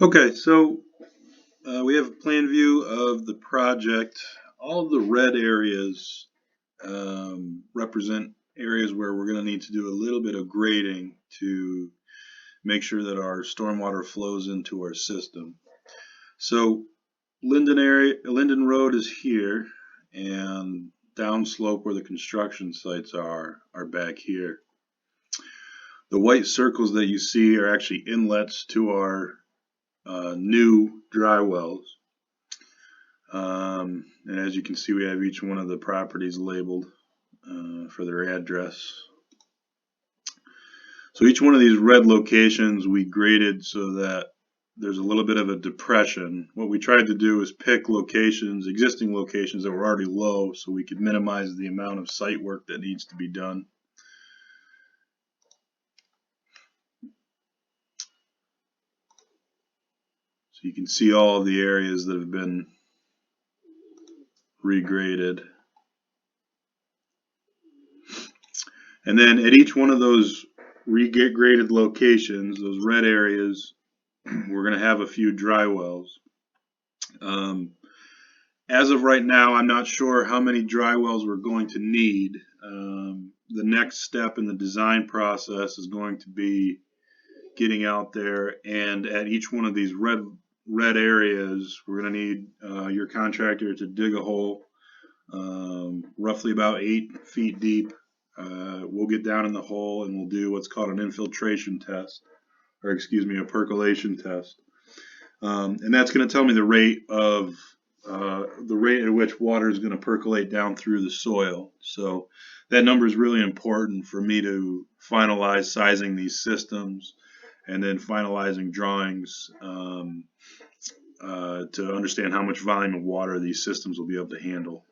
Okay, so we have a plan view of the project. All of the red areas represent areas where we're going to need to do a little bit of grading to make sure that our stormwater flows into our system. So Linden Road is here, and downslope where the construction sites are back here. The white circles that you see are actually inlets to our new dry wells. And as you can see, we have each one of the properties labeled for their address. So each one of these red locations we graded so that there's a little bit of a depression. What we tried to do is pick locations, existing locations that were already low, so we could minimize the amount of site work that needs to be done. So you can see all of the areas that have been regraded. And then at each one of those regraded locations, those red areas, we're going to have a few dry wells. As of right now, I'm not sure how many dry wells we're going to need. The next step in the design process is going to be getting out there, and at each one of these red areas, we're going to need your contractor to dig a hole roughly about 8 feet deep. We'll get down in the hole and we'll do what's called an infiltration test, or excuse me, a percolation test. And that's going to tell me the rate at which water is going to percolate down through the soil. So that number is really important for me to finalize sizing these systems and then finalizing drawings to understand how much volume of water these systems will be able to handle.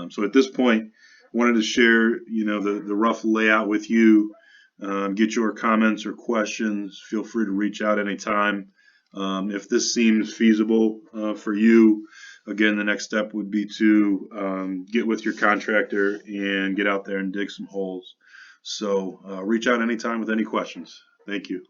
So at this point, I wanted to share, the rough layout with you. Get your comments or questions. Feel free to reach out anytime. If this seems feasible for you, again, the next step would be to get with your contractor and get out there and dig some holes. So reach out anytime with any questions. Thank you.